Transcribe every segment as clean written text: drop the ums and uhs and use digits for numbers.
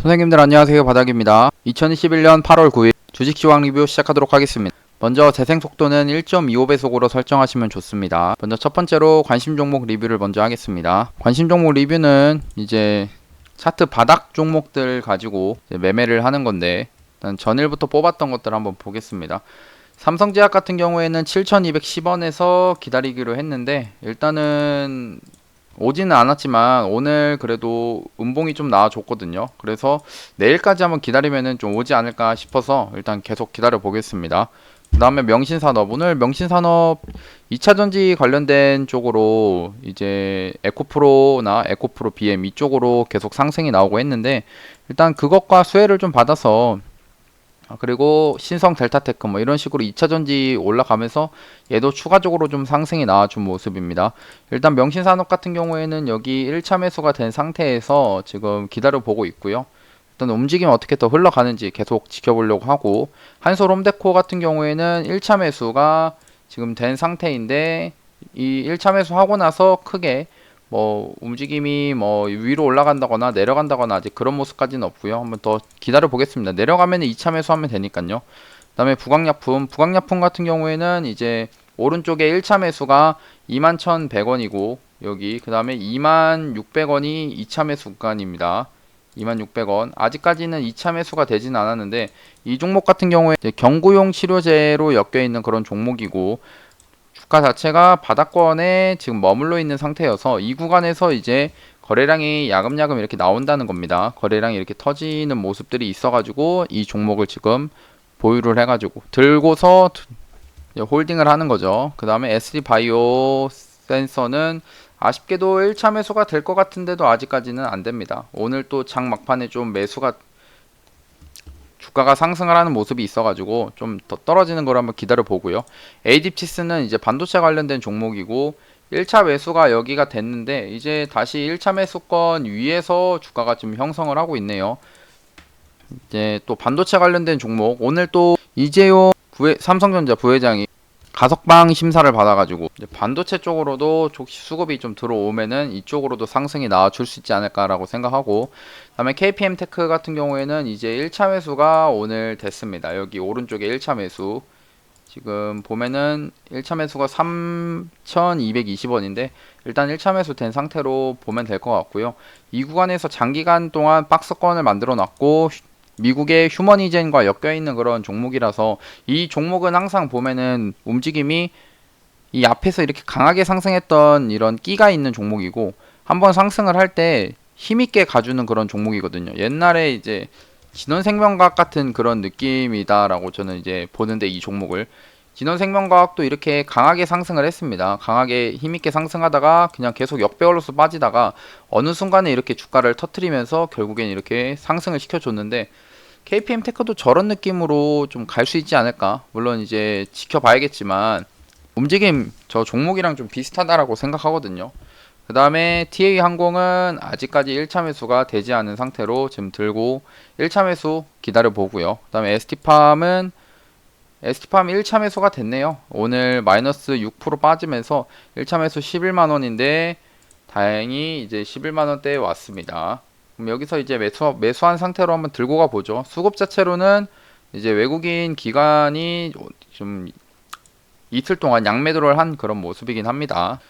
선생님들 안녕하세요. 바닥입니다. 2021년 8월 9일 주식시황 리뷰 시작하도록 하겠습니다. 먼저 재생 속도는 1.25배속으로 설정하시면 좋습니다. 먼저 첫 번째로 관심 종목 리뷰를 먼저 하겠습니다. 관심 종목 리뷰는 이제 차트 바닥 종목들 가지고 매매를 하는 건데, 일단 전일부터 뽑았던 것들 한번 보겠습니다. 삼성제약 같은 경우에는 7,210원에서 기다리기로 했는데, 일단은 오지는 않았지만 오늘 그래도 음봉이 좀 나와줬거든요. 그래서 내일까지 한번 기다리면은 좀 오지 않을까 싶어서 일단 계속 기다려 보겠습니다. 그 다음에 명신산업, 오늘 명신산업 2차전지 관련된 쪽으로 이제 에코프로나 에코프로 BM 이쪽으로 계속 상승이 나오고 했는데, 일단 그것과 수혜를 좀 받아서, 그리고 신성 델타테크 뭐 이런 식으로 2차전지 올라가면서 얘도 추가적으로 좀 상승이 나와준 모습입니다. 일단 명신산업 같은 경우에는 여기 1차 매수가 된 상태에서 지금 기다려 보고 있고요. 일단 움직임 어떻게 더 흘러가는지 계속 지켜보려고 하고, 한솔홈데코 같은 경우에는 1차 매수가 지금 된 상태인데, 이 1차 매수하고 나서 크게 뭐 움직임이 뭐 위로 올라간다거나 내려간다거나 아직 그런 모습까지는 없고요. 한번 더 기다려 보겠습니다. 내려가면 2차 매수하면 되니까요. 그다음에 부광약품 같은 경우에는 이제 오른쪽에 1차 매수가 21,100원이고, 여기 그다음에 26,600원이 2차 매수 구간입니다. 26,600원. 아직까지는 2차 매수가 되진 않았는데, 이 종목 같은 경우에 이제 경구용 치료제로 엮여 있는 그런 종목이고, 주가 자체가 바닥권에 지금 머물러 있는 상태여서 이 구간에서 이제 거래량이 야금야금 이렇게 나온다는 겁니다. 거래량이 이렇게 터지는 모습들이 있어가지고 이 종목을 지금 보유를 해가지고 들고서 홀딩을 하는 거죠. 그 다음에 SD바이오 센서는 아쉽게도 1차 매수가 될 것 같은데도 아직까지는 안 됩니다. 오늘 또 장 막판에 좀 매수가, 주가가 상승을 하는 모습이 있어가지고 좀 더 떨어지는 걸 한번 기다려 보고요. ADPS는 이제 반도체 관련된 종목이고, 1차 매수가 여기가 됐는데 이제 다시 1차 매수권 위에서 주가가 좀 형성을 하고 있네요. 이제 또 반도체 관련된 종목, 오늘 또 이재용 삼성전자 부회장이 가석방 심사를 받아가지고 이제 반도체 쪽으로도 수급이 좀 들어오면은 이쪽으로도 상승이 나와줄 수 있지 않을까라고 생각하고, 그다음에 KPM테크 같은 경우에는 이제 1차 매수가 오늘 됐습니다. 여기 오른쪽에 1차 매수 지금 보면은 1차 매수가 3,220원인데 일단 1차 매수 된 상태로 보면 될 것 같고요. 이 구간에서 장기간 동안 박스권을 만들어 놨고, 미국의 휴머니젠과 엮여있는 그런 종목이라서 이 종목은 항상 보면은 움직임이 이 앞에서 이렇게 강하게 상승했던 이런 끼가 있는 종목이고, 한번 상승을 할 때 힘있게 가주는 그런 종목이거든요. 옛날에 이제 진원생명과학 같은 그런 느낌이다라고 저는 이제 보는데, 이 종목을 진원생명과학도 이렇게 강하게 상승을 했습니다. 강하게 힘있게 상승하다가 그냥 계속 역배열로서 빠지다가 어느 순간에 이렇게 주가를 터트리면서 결국엔 이렇게 상승을 시켜줬는데, KPM테크도 저런 느낌으로 좀 갈 수 있지 않을까? 물론 이제 지켜봐야겠지만 움직임 저 종목이랑 좀 비슷하다라고 생각하거든요. 그 다음에 TA항공은 아직까지 1차 매수가 되지 않은 상태로 지금 들고 1차 매수 기다려 보고요. 그 다음에 ST팜은 ST팜 1차 매수가 됐네요. 오늘 마이너스 6% 빠지면서 1차 매수 11만원인데 다행히 이제 11만원대에 왔습니다. 그럼 여기서 이제 매수한 상태로 한번 들고 가 보죠. 수급 자체로는 이제 외국인 기관이 좀 이틀 동안 양매도를 한 그런 모습이긴 합니다.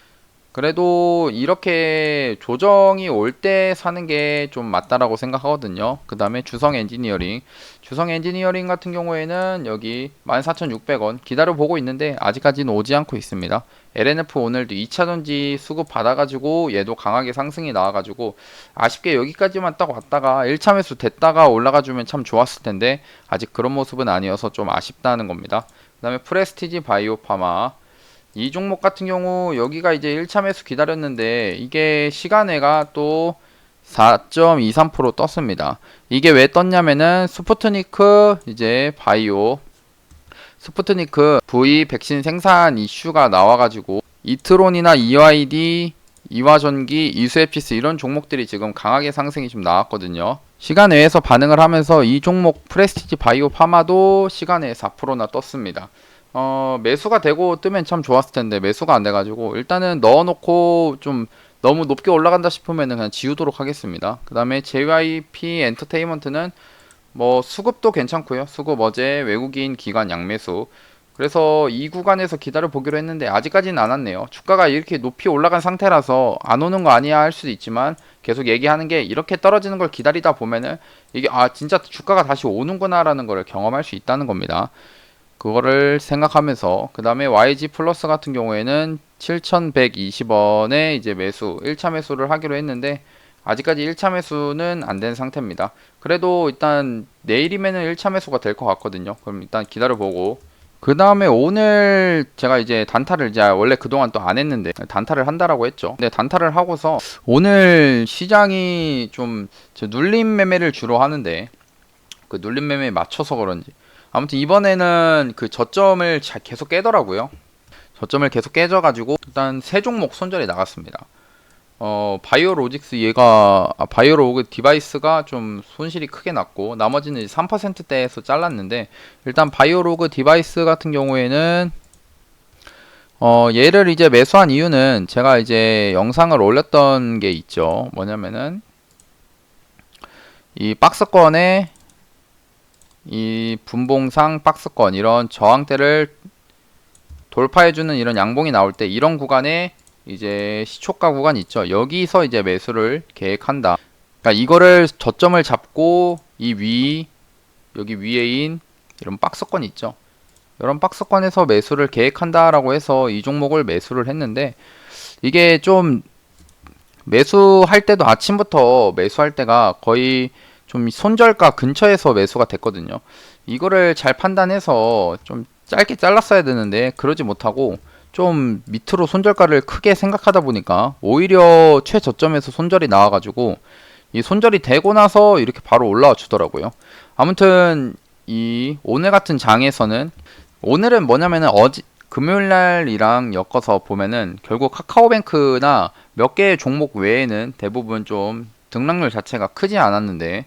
그래도 이렇게 조정이 올 때 사는 게 좀 맞다라고 생각하거든요. 그 다음에 주성 엔지니어링 같은 경우에는 여기 14,600원 기다려 보고 있는데 아직까지는 오지 않고 있습니다. LNF 오늘도 2차전지 수급 받아가지고 얘도 강하게 상승이 나와가지고 아쉽게 여기까지만 딱 왔다가 1차 매수 됐다가 올라가주면 참 좋았을 텐데 아직 그런 모습은 아니어서 좀 아쉽다는 겁니다. 그 다음에 프레스티지 바이오파마, 이 종목 같은 경우 여기가 이제 1차 매수 기다렸는데 이게 시간외가 또 4.23% 떴습니다. 이게 왜 떴냐면은 스푸트니크 이제 바이오, 스푸트니크 V 백신 생산 이슈가 나와가지고 이트론이나 EYD, 이화전기, 이수에피스 이런 종목들이 지금 강하게 상승이 좀 나왔거든요. 시간외에서 반응을 하면서 이 종목 프레스티지 바이오 파마도 시간외에 4%나 떴습니다. 매수가 되고 뜨면 참 좋았을 텐데 매수가 안 돼가지고 일단은 넣어놓고 좀 너무 높게 올라간다 싶으면은 그냥 지우도록 하겠습니다. 그 다음에 JYP 엔터테인먼트는 뭐 수급도 괜찮고요. 수급 어제 외국인 기관 양매수. 그래서 이 구간에서 기다려 보기로 했는데 아직까지는 안 왔네요. 주가가 이렇게 높이 올라간 상태라서 안 오는 거 아니야 할 수도 있지만 계속 얘기하는 게 이렇게 떨어지는 걸 기다리다 보면은 이게 아 진짜 주가가 다시 오는구나라는 걸 경험할 수 있다는 겁니다. 그거를 생각하면서 그 다음에 YG 플러스 같은 경우에는 7,120원에 이제 매수 1차 매수를 하기로 했는데 아직까지 1차 매수는 안 된 상태입니다. 그래도 일단 내일이면은 1차 매수가 될 것 같거든요. 그럼 일단 기다려보고 그 다음에 오늘 제가 이제 단타를 이제 원래 그동안 또 안 했는데 단타를 한다라고 했죠. 근데 단타를 하고서 오늘 시장이 좀 눌림 매매를 주로 하는데 그 눌림 매매에 맞춰서 그런지 아무튼 이번에는 그 저점을 계속 깨더라고요. 저점을 계속 깨져가지고 일단 세 종목 손절이 나갔습니다. 바이오로직스 바이오로직 디바이스가 좀 손실이 크게 났고 나머지는 3%대에서 잘랐는데 일단 바이오로그 디바이스 같은 경우에는 얘를 이제 매수한 이유는 제가 이제 영상을 올렸던 게 있죠. 뭐냐면은 이 박스권에 이 분봉상 박스권 이런 저항대를 돌파해주는 이런 양봉이 나올 때 이런 구간에 이제 시초가 구간 있죠. 여기서 이제 매수를 계획한다. 그러니까 이거를 저점을 잡고 여기 위에인 이런 박스권 있죠. 이런 박스권에서 매수를 계획한다라고 해서 이 종목을 매수를 했는데 이게 좀 매수할 때도 아침부터 매수할 때가 거의 좀 손절가 근처에서 매수가 됐거든요. 이거를 잘 판단해서 좀 짧게 잘랐어야 되는데 그러지 못하고 좀 밑으로 손절가를 크게 생각하다 보니까 오히려 최저점에서 손절이 나와가지고 이 손절이 되고 나서 이렇게 바로 올라와 주더라고요. 아무튼 이 오늘 같은 장에서는 오늘은 뭐냐면은 금요일날이랑 엮어서 보면은 결국 카카오뱅크나 몇 개의 종목 외에는 대부분 좀 등락률 자체가 크지 않았는데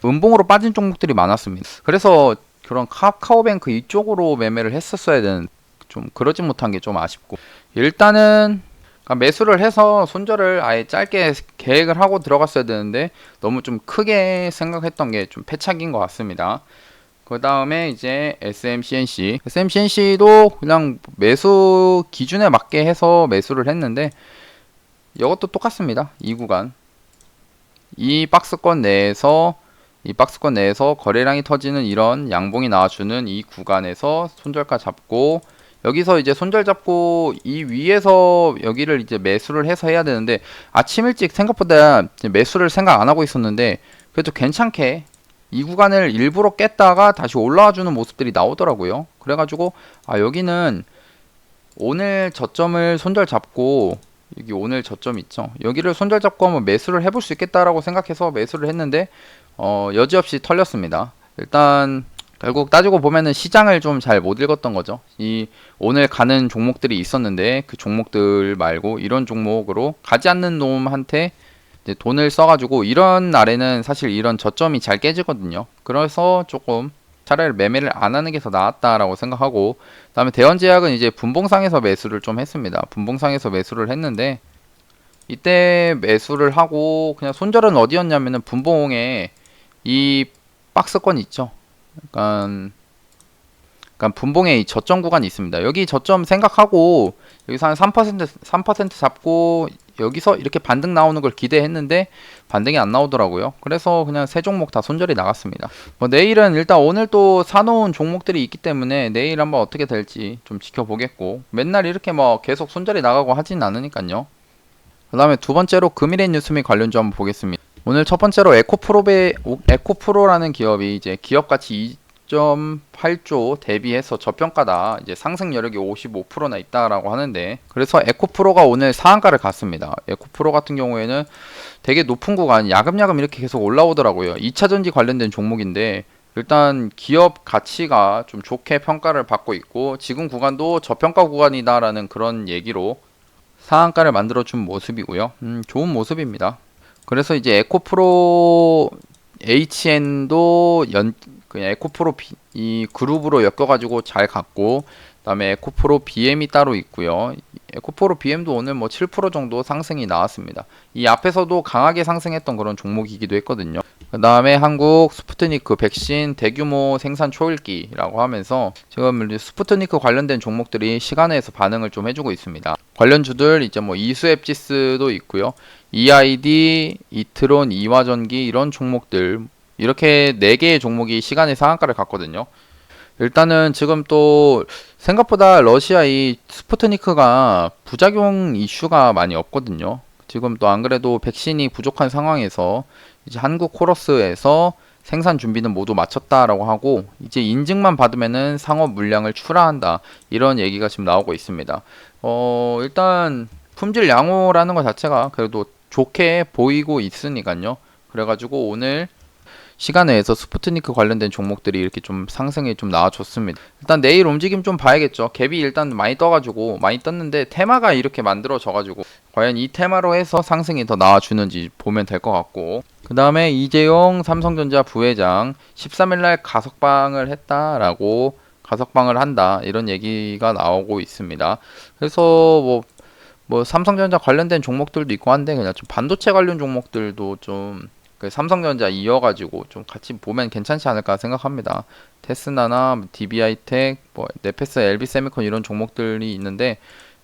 음봉으로 빠진 종목들이 많았습니다. 그래서 그런 카카오뱅크 이쪽으로 매매를 했었어야 되는 좀 그러지 못한 게 좀 아쉽고 일단은 매수를 해서 손절을 아예 짧게 계획을 하고 들어갔어야 되는데 너무 좀 크게 생각했던 게 좀 패착인 것 같습니다. 그 다음에 이제 SMCNC도 그냥 매수 기준에 맞게 해서 매수를 했는데 이것도 똑같습니다. 이 구간 이 박스권 내에서 거래량이 터지는 이런 양봉이 나와주는 이 구간에서 손절가 잡고 여기서 이제 손절 잡고 이 위에서 여기를 이제 매수를 해서 해야 되는데 아침 일찍 생각보다 매수를 생각 안 하고 있었는데 그래도 괜찮게 이 구간을 일부러 깼다가 다시 올라와 주는 모습들이 나오더라고요. 그래가지고 여기는 오늘 저점을 손절 잡고 여기 오늘 저점 있죠. 여기를 손절 잡고 한번 매수를 해볼 수 있겠다라고 생각해서 매수를 했는데 여지없이 털렸습니다. 일단 결국 따지고 보면은 시장을 좀 잘 못 읽었던 거죠. 이 오늘 가는 종목들이 있었는데 그 종목들 말고 이런 종목으로 가지 않는 놈한테 이제 돈을 써가지고 이런 날에는 사실 이런 저점이 잘 깨지거든요. 그래서 조금 차라리 매매를 안 하는 게 더 나았다라고 생각하고 그다음에 대원제약은 이제 분봉상에서 매수를 좀 했습니다. 분봉상에서 매수를 했는데 이때 매수를 하고 그냥 손절은 어디였냐면은 분봉에 이 박스권 있죠. 약간 분봉에 이 저점 구간이 있습니다. 여기 저점 생각하고 여기서 한 3% 잡고 여기서 이렇게 반등 나오는 걸 기대했는데 반등이 안 나오더라고요. 그래서 그냥 세 종목 다 손절이 나갔습니다. 뭐 내일은 일단 오늘 또 사놓은 종목들이 있기 때문에 내일 한번 어떻게 될지 좀 지켜보겠고 맨날 이렇게 뭐 계속 손절이 나가고 하진 않으니까요. 그 다음에 두 번째로 금일의 뉴스 및 관련주 한번 보겠습니다. 오늘 첫 번째로 에코프로라는 기업이 이제 기업 가치 2.8조 대비해서 저평가다. 이제 상승 여력이 55%나 있다라고 하는데 그래서 에코프로가 오늘 상한가를 갔습니다. 에코프로 같은 경우에는 되게 높은 구간 야금야금 이렇게 계속 올라오더라고요. 2차전지 관련된 종목인데 일단 기업 가치가 좀 좋게 평가를 받고 있고 지금 구간도 저평가 구간이다라는 그런 얘기로 상한가를 만들어준 모습이고요. 좋은 모습입니다. 그래서 이제 에코프로 HN도 그냥 에코프로 이 그룹으로 엮여가지고 잘 갔고, 그다음에 에코프로 BM이 따로 있고요. 에코프로 BM도 오늘 뭐 7% 정도 상승이 나왔습니다. 이 앞에서도 강하게 상승했던 그런 종목이기도 했거든요. 그 다음에 한국 스푸트니크 백신 대규모 생산 초일기라고 하면서 지금 스푸트니크 관련된 종목들이 시간에서 반응을 좀 해주고 있습니다. 관련주들 이제 뭐 이수앱지스도 있고요. EID, 이트론, 이화전기 이런 종목들 이렇게 4개의 종목이 시간의 상한가를 갔거든요. 일단은 지금 또 생각보다 러시아 이 스푸트니크가 부작용 이슈가 많이 없거든요. 지금 또 안 그래도 백신이 부족한 상황에서 이제 한국 코러스에서 생산 준비는 모두 마쳤다라고 하고 이제 인증만 받으면은 상업 물량을 출하한다 이런 얘기가 지금 나오고 있습니다. 일단 품질 양호라는 것 자체가 그래도 좋게 보이고 있으니까요. 그래가지고 오늘 시간에서 스푸트니크 관련된 종목들이 이렇게 좀 상승이 좀 나와줬습니다. 일단 내일 움직임 좀 봐야겠죠. 갭이 일단 많이 떠가지고 많이 떴는데 테마가 이렇게 만들어져가지고 과연 이 테마로 해서 상승이 더 나와주는지 보면 될 것 같고, 그 다음에 이재용 삼성전자 부회장 13일날 가석방을 했다라고 가석방을 한다 이런 얘기가 나오고 있습니다. 그래서 뭐 삼성전자 관련된 종목들도 있고 한데 그냥 좀 반도체 관련 종목들도 좀 그 삼성전자 이어가지고 좀 같이 보면 괜찮지 않을까 생각합니다. 테스나나 DB하이텍, 뭐 네페스, LB세미콘 이런 종목들이 있는데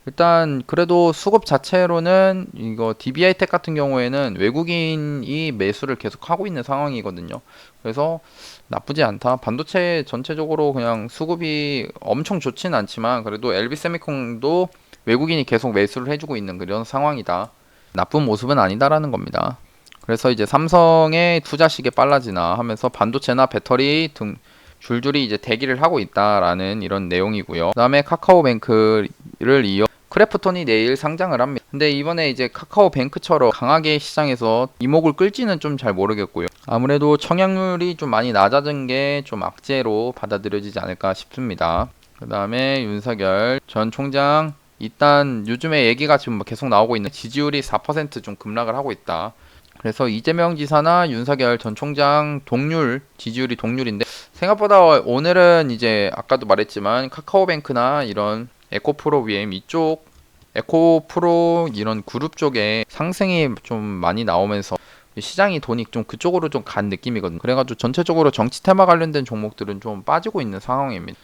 일단 그래도 수급 자체로는 이거 DB하이텍 같은 경우에는 외국인이 매수를 계속 하고 있는 상황이거든요. 그래서 나쁘지 않다. 반도체 전체적으로 그냥 수급이 엄청 좋진 않지만 그래도 LB세미콘도 외국인이 계속 매수를 해주고 있는 그런 상황이다. 나쁜 모습은 아니다라는 겁니다. 그래서 이제 삼성의 투자식에 빨라지나 하면서 반도체나 배터리 등 줄줄이 이제 대기를 하고 있다라는 이런 내용이고요. 그다음에 카카오뱅크를 이어 크래프톤이 내일 상장을 합니다. 근데 이번에 이제 카카오뱅크처럼 강하게 시장에서 이목을 끌지는 좀 잘 모르겠고요. 아무래도 청약률이 좀 많이 낮아진 게 좀 악재로 받아들여지지 않을까 싶습니다. 그다음에 윤석열 전 총장 일단 요즘에 얘기가 지금 계속 나오고 있는 지지율이 4% 좀 급락을 하고 있다. 그래서 이재명 지사나 윤석열 전 총장 동률, 지지율이 동률인데 생각보다 오늘은 이제 아까도 말했지만 카카오뱅크나 이런 에코프로 VM 이쪽 에코프로 이런 그룹 쪽에 상승이 좀 많이 나오면서 시장이 돈이 좀 그쪽으로 좀 간 느낌이거든요. 그래가지고 전체적으로 정치 테마 관련된 종목들은 좀 빠지고 있는 상황입니다.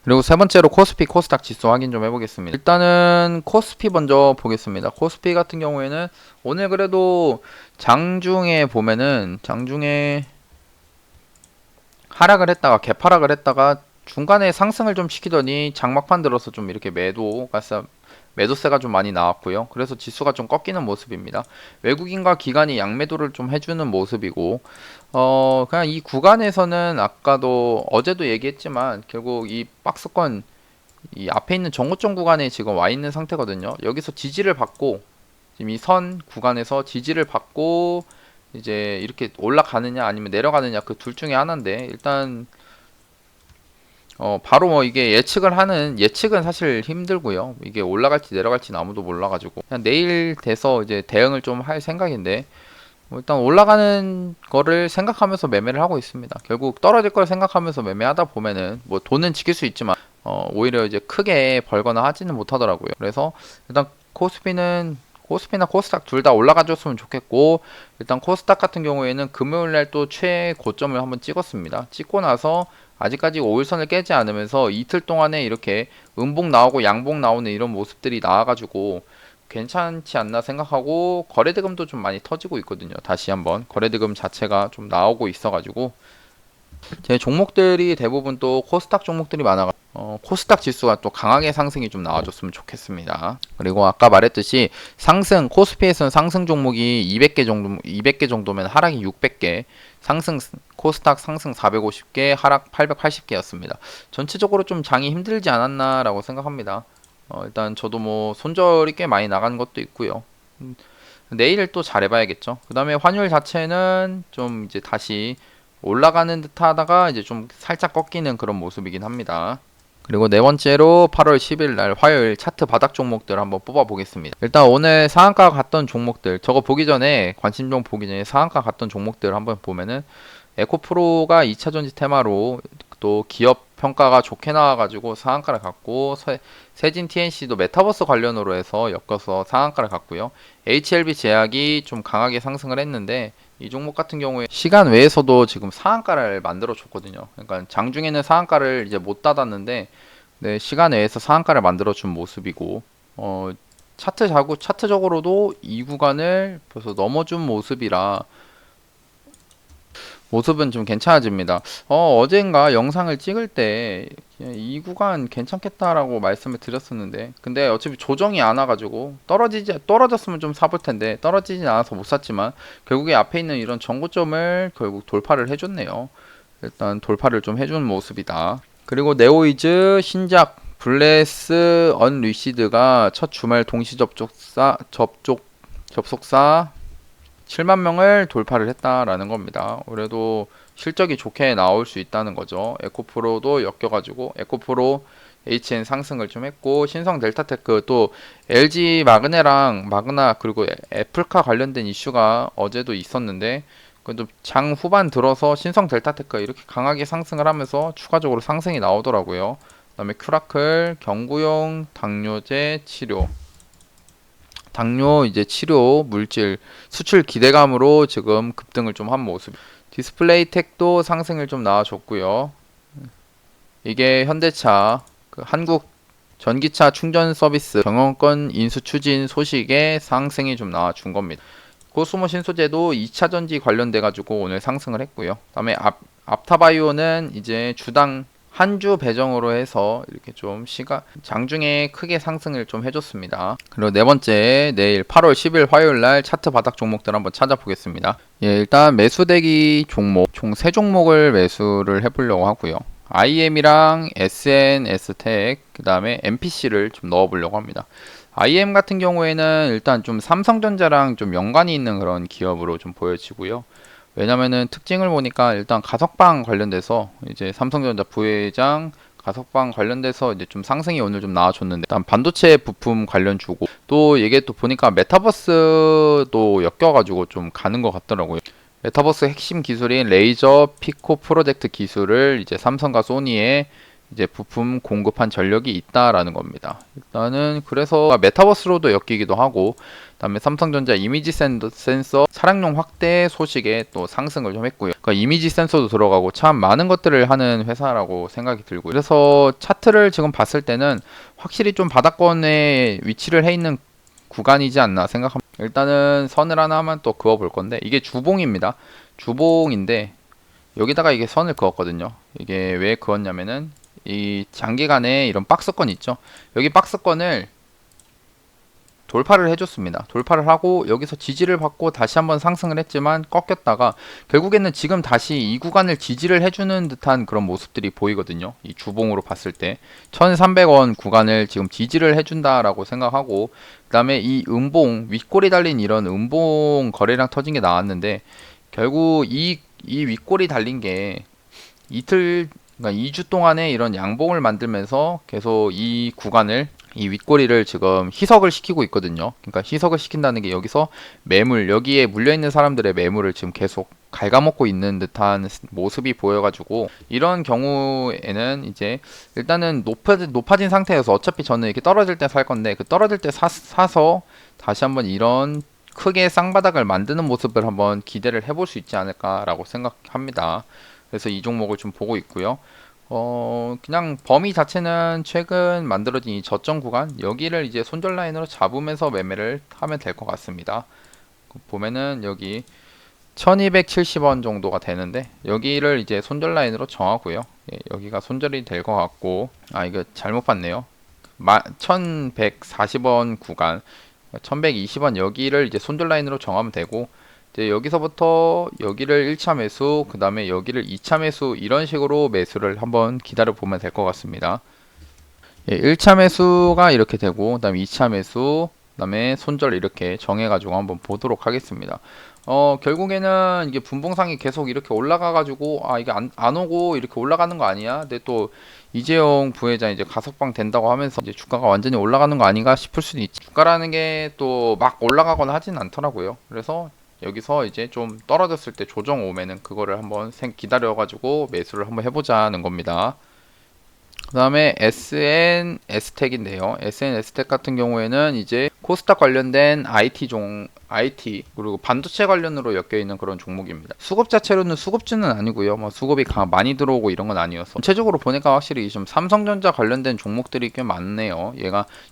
그리고 세 번째로 코스피 코스닥 지수 확인 좀 해보겠습니다. 일단은 코스피 먼저 보겠습니다. 코스피 같은 경우에는 오늘 그래도 장중에 보면은 장중에 하락을 했다가 개파락을 했다가 중간에 상승을 좀 시키더니 장막판 들어서 좀 이렇게 매도세가 좀 많이 나왔고요. 그래서 지수가 좀 꺾이는 모습입니다. 외국인과 기관이 양매도를 좀 해주는 모습이고, 그냥 이 구간에서는 아까도 어제도 얘기했지만 결국 이 박스권 이 앞에 있는 정고점 구간에 지금 와 있는 상태거든요. 여기서 지지를 받고 지금 이 선 구간에서 지지를 받고 이제 이렇게 올라가느냐 아니면 내려가느냐 그 둘 중에 하나인데 일단 바로 뭐 이게 예측은 사실 힘들고요. 이게 올라갈지 내려갈지는 아무도 몰라가지고 그냥 내일 돼서 이제 대응을 좀 할 생각인데 뭐 일단 올라가는 거를 생각하면서 매매를 하고 있습니다. 결국 떨어질 걸 생각하면서 매매하다 보면은 뭐 돈은 지킬 수 있지만 오히려 이제 크게 벌거나 하지는 못하더라고요. 그래서 일단 코스피나 코스닥 둘 다 올라가줬으면 좋겠고 일단 코스닥 같은 경우에는 금요일날 또 최고점을 한번 찍었습니다. 찍고 나서 아직까지 5일선을 깨지 않으면서 이틀 동안에 이렇게 음봉 나오고 양봉 나오는 이런 모습들이 나와가지고 괜찮지 않나 생각하고 거래대금도 좀 많이 터지고 있거든요. 다시 한번 거래대금 자체가 좀 나오고 있어가지고 제 종목들이 대부분 또 코스닥 종목들이 많아가지고 코스닥 지수가 또 강하게 상승이 좀 나와줬으면 좋겠습니다. 그리고 아까 말했듯이 코스피에서는 상승 종목이 200개 정도면 하락이 600개, 코스닥 상승 450개, 하락 880개였습니다. 전체적으로 좀 장이 힘들지 않았나라고 생각합니다. 일단 저도 뭐 손절이 꽤 많이 나간 것도 있고요. 내일 또 잘해봐야겠죠. 그 다음에 환율 자체는 좀 이제 다시 올라가는 듯 하다가 이제 좀 살짝 꺾이는 그런 모습이긴 합니다. 그리고 네 번째로 8월 10일 날 화요일 차트 바닥 종목들 한번 뽑아 보겠습니다. 일단 오늘 상한가 갔던 종목들 저거 보기 전에 관심종 보기 전에 상한가 갔던 종목들 한번 보면은 에코프로가 2차전지 테마로 또 기업 평가가 좋게 나와가지고 상한가를 갔고, 세진 TNC도 메타버스 관련으로 해서 엮여서 상한가를 갔고요. HLB 제약이 좀 강하게 상승을 했는데, 이 종목 같은 경우에 시간 외에서도 지금 상한가를 만들어 줬거든요. 그러니까 장중에는 상한가를 이제 못 닫았는데, 네, 시간 외에서 상한가를 만들어 준 모습이고, 차트적으로도 이 구간을 벌써 넘어준 모습은 좀 괜찮아집니다. 어젠가 영상을 찍을 때 이 구간 괜찮겠다라고 말씀을 드렸었는데, 근데 어차피 조정이 안 와가지고 떨어졌으면 좀 사볼 텐데, 떨어지진 않아서 못 샀지만 결국에 앞에 있는 이런 정고점을 결국 돌파를 해줬네요. 일단 돌파를 좀 해준 모습이다. 그리고 네오이즈 신작 블레스 언리시드가 첫 주말 동시 접속사 7만 명을 돌파를 했다라는 겁니다. 올해도 실적이 좋게 나올 수 있다는 거죠. 에코프로도 엮여가지고 에코프로 HN 상승을 좀 했고, 신성 델타테크 또 LG 마그나 그리고 애플카 관련된 이슈가 어제도 있었는데, 그래도 장 후반 들어서 신성 델타테크가 이렇게 강하게 상승을 하면서 추가적으로 상승이 나오더라고요. 그다음에 큐라클 경구용 당뇨제 치료, 당뇨 이제 치료 물질 수출 기대감으로 지금 급등을 좀 한 모습. 디스플레이텍도 상승을 좀 나와줬고요. 이게 현대차 그 한국 전기차 충전 서비스 경영권 인수 추진 소식에 상승이 좀 나와준 겁니다. 코스모 신소재도 2차 전지 관련돼 가지고 오늘 상승을 했고요. 그다음에 앞타바이오는 이제 주당 한 주 배정으로 해서 이렇게 좀 장중에 크게 상승을 좀 해줬습니다. 그리고 네 번째, 내일 8월 10일 화요일 날 차트 바닥 종목들 한번 찾아보겠습니다. 예, 일단 매수대기 종목 총 3종목을 매수를 해보려고 하고요. IM이랑 SNS텍, 그 다음에 MPC를 좀 넣어보려고 합니다. IM 같은 경우에는 일단 좀 삼성전자랑 좀 연관이 있는 그런 기업으로 좀 보여지고요. 왜냐면은 특징을 보니까 일단 가석방 관련돼서 이제 삼성전자 부회장 가석방 관련돼서 이제 좀 상승이 오늘 좀 나와줬는데, 일단 반도체 부품 관련 주고, 또 이게 또 보니까 메타버스도 엮여가지고 좀 가는 것 같더라고요. 메타버스 핵심 기술인 레이저 피코 프로젝트 기술을 이제 삼성과 소니에 이제 부품 공급한 전력이 있다라는 겁니다. 일단은 그래서 메타버스로도 엮이기도 하고, 그다음에 삼성전자 이미지 센서 차량용 확대 소식에 또 상승을 좀 했고요. 그러니까 이미지 센서도 들어가고 참 많은 것들을 하는 회사라고 생각이 들고, 그래서 차트를 지금 봤을 때는 확실히 좀 바닥권에 위치를 해 있는 구간이지 않나 생각합니다. 일단은 선을 하나만 또 그어 볼 건데, 이게 주봉입니다. 주봉인데 여기다가 이게 선을 그었거든요. 이게 왜 그었냐면은 이 장기간에 이런 박스권 있죠. 여기 박스권을 돌파를 해줬습니다. 돌파를 하고 여기서 지지를 받고 다시 한번 상승을 했지만 꺾였다가 결국에는 지금 다시 이 구간을 지지를 해주는 듯한 그런 모습들이 보이거든요. 이 주봉으로 봤을 때 1300원 구간을 지금 지지를 해준다라고 생각하고, 그 다음에 이 음봉 윗골이 달린 이런 음봉 거래량 터진 게 나왔는데, 결국 이 윗골이 달린 게 그러니까 2주 동안에 이런 양봉을 만들면서 계속 이 구간을, 이 윗꼬리를 지금 희석을 시키고 있거든요. 그러니까 희석을 시킨다는 게 여기서 여기에 물려있는 사람들의 매물을 지금 계속 갉아먹고 있는 듯한 모습이 보여가지고, 이런 경우에는 이제 일단은 높아진 상태여서 어차피 저는 이렇게 떨어질 때 살 건데, 그 떨어질 때 사서 다시 한번 이런 크게 쌍바닥을 만드는 모습을 한번 기대를 해볼 수 있지 않을까라고 생각합니다. 그래서 이 종목을 좀 보고 있고요. 그냥 범위 자체는 최근 만들어진 이 저점 구간, 여기를 이제 손절 라인으로 잡으면서 매매를 하면 될 것 같습니다. 보면은 여기 1270원 정도가 되는데, 여기를 이제 손절 라인으로 정하고요. 예, 여기가 손절이 될 것 같고, 이거 잘못 봤네요. 1140원 구간, 1120원 여기를 이제 손절 라인으로 정하면 되고, 이제 여기서부터 여기를 1차 매수, 그 다음에 여기를 2차 매수, 이런 식으로 매수를 한번 기다려 보면 될 것 같습니다. 예, 1차 매수가 이렇게 되고, 그 다음에 2차 매수, 그 다음에 손절 이렇게 정해가지고 한번 보도록 하겠습니다. 결국에는 이게 분봉상이 계속 이렇게 올라가가지고, 이게 안 오고 이렇게 올라가는 거 아니야? 근데 또 이재용 부회장 이제 가석방 된다고 하면서 이제 주가가 완전히 올라가는 거 아닌가 싶을 수도 있지. 주가라는 게 또 막 올라가거나 하진 않더라고요. 그래서 여기서 이제 좀 떨어졌을 때 조정 오면은 그거를 한번 기다려가지고 매수를 한번 해보자는 겁니다. 그 다음에 SN S텍인데요. SN S텍 같은 경우에는 이제 코스닥 관련된 IT 그리고 반도체 관련으로 엮여 있는 그런 종목입니다. 수급 자체로는 수급주는 아니고요. 뭐 수급이 많이 들어오고 이런 건 아니어서 전체적으로 보니까 확실히 좀 삼성전자 관련된 종목들이 꽤 많네요.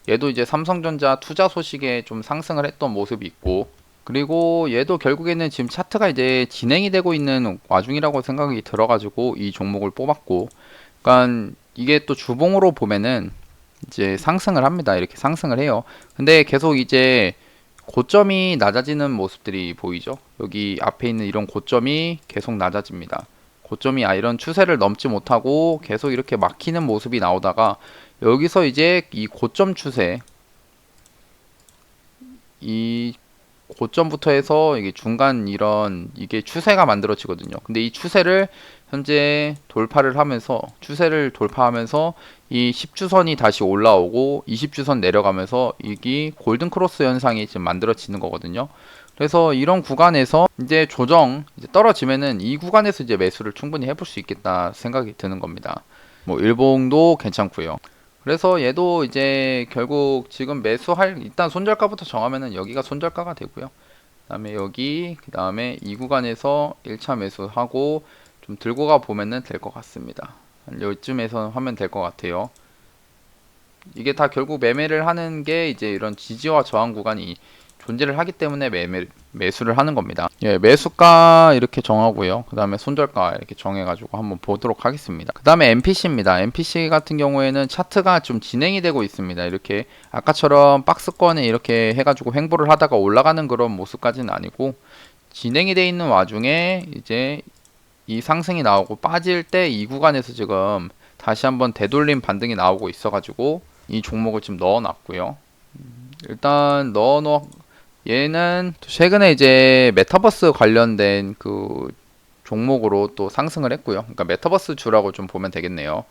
얘도 이제 삼성전자 투자 소식에 좀 상승을 했던 모습이 있고, 그리고 얘도 결국에는 지금 차트가 이제 진행이 되고 있는 와중이라고 생각이 들어가지고 이 종목을 뽑았고, 그러니까 이게 또 주봉으로 보면은 이제 상승을 합니다. 이렇게 상승을 해요. 근데 계속 이제 고점이 낮아지는 모습들이 보이죠. 여기 앞에 있는 이런 고점이 계속 낮아집니다. 고점이 이런 추세를 넘지 못하고 계속 이렇게 막히는 모습이 나오다가 여기서 이제 이 고점 추세, 이 고점부터 해서 이게 중간 이게 추세가 만들어지거든요. 근데 이 추세를 현재 추세를 돌파하면서 이 10주선이 다시 올라오고 20주선 내려가면서 이게 골든 크로스 현상이 지금 만들어지는 거거든요. 그래서 이런 구간에서 이제 이제 떨어지면은 이 구간에서 이제 매수를 충분히 해볼 수 있겠다 생각이 드는 겁니다. 뭐 일봉도 괜찮고요. 그래서 얘도 이제 결국 지금 일단 손절가부터 정하면은 여기가 손절가가 되고요. 그 다음에 이 구간에서 1차 매수하고 좀 들고 가 보면은 될 것 같습니다. 한 여기쯤에서 하면 될 것 같아요. 이게 다 결국 매매를 하는 게 이제 이런 지지와 저항 구간이 존재를 하기 때문에 매수를 하는 겁니다. 예, 매수가 이렇게 정하고요. 그 다음에 손절가 이렇게 정해가지고 한번 보도록 하겠습니다. 그 다음에 MPC입니다. MPC 같은 경우에는 차트가 좀 진행이 되고 있습니다. 이렇게 아까처럼 박스권에 이렇게 해가지고 횡보를 하다가 올라가는 그런 모습까지는 아니고, 진행이 돼 있는 와중에 이제 이 상승이 나오고 빠질 때 이 구간에서 지금 다시 한번 되돌림 반등이 나오고 있어가지고 이 종목을 지금 넣어놨고요. 일단 얘는 최근에 이제 메타버스 관련된 그 종목으로 또 상승을 했고요. 그러니까 메타버스 주라고 좀 보면 되겠네요.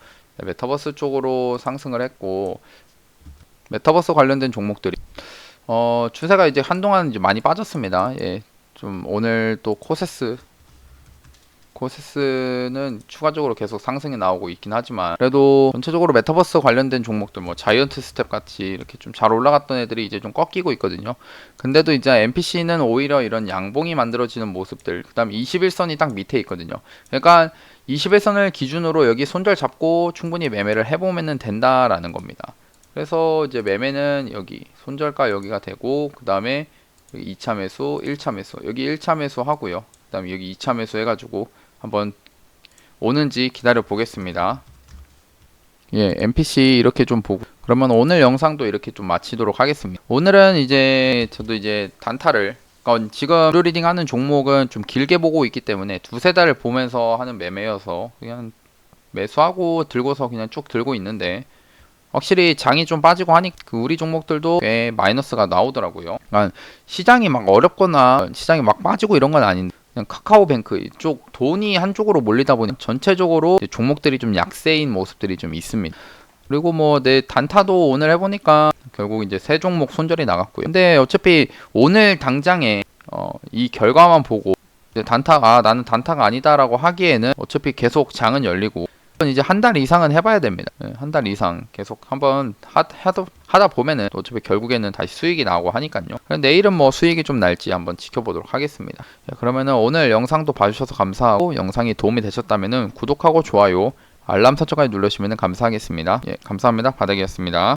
메타버스 쪽으로 상승을 했고, 메타버스 관련된 종목들이 추세가 이제 한동안 이제 많이 빠졌습니다. 예, 좀 오늘 또 코세스는 추가적으로 계속 상승이 나오고 있긴 하지만, 그래도 전체적으로 메타버스 관련된 종목들, 뭐 자이언트 스텝 같이 이렇게 좀 잘 올라갔던 애들이 이제 좀 꺾이고 있거든요. 근데도 이제 MPC는 오히려 이런 양봉이 만들어지는 모습들, 그 다음 21선이 딱 밑에 있거든요. 그러니까 21선을 기준으로 여기 손절 잡고 충분히 매매를 해보면 된다라는 겁니다. 그래서 이제 매매는 여기 손절가 여기가 되고, 그 다음에 2차 매수, 1차 매수, 여기 1차 매수 하고요. 그 다음에 여기 2차 매수 해가지고 한번 오는지 기다려 보겠습니다. 예, MPC 이렇게 좀 보고, 그러면 오늘 영상도 이렇게 좀 마치도록 하겠습니다. 오늘은 이제 저도 이제 지금 무료 리딩 하는 종목은 좀 길게 보고 있기 때문에 두세 달을 보면서 하는 매매여서 그냥 매수하고 들고서 그냥 쭉 들고 있는데, 확실히 장이 좀 빠지고 하니 우리 종목들도 꽤 마이너스가 나오더라고요. 그러니까 시장이 막 어렵거나 시장이 막 빠지고 이런 건 아닌데, 그냥 카카오뱅크 이쪽 돈이 한쪽으로 몰리다 보니 전체적으로 종목들이 좀 약세인 모습들이 좀 있습니다. 그리고 뭐 내 단타도 오늘 해보니까 결국 이제 세 종목 손절이 나갔고요. 근데 어차피 오늘 당장에 이 결과만 보고 나는 단타가 아니다라고 하기에는 어차피 계속 장은 열리고, 이제 한 달 이상은 해봐야 됩니다. 한 달 이상 계속 한번 하다 보면은 어차피 결국에는 다시 수익이 나오고 하니까요. 내일은 뭐 수익이 좀 날지 한번 지켜보도록 하겠습니다. 그러면은 오늘 영상도 봐주셔서 감사하고, 영상이 도움이 되셨다면은 구독하고 좋아요, 알람 설정까지 누르시면 감사하겠습니다. 예, 감사합니다. 바닥이었습니다.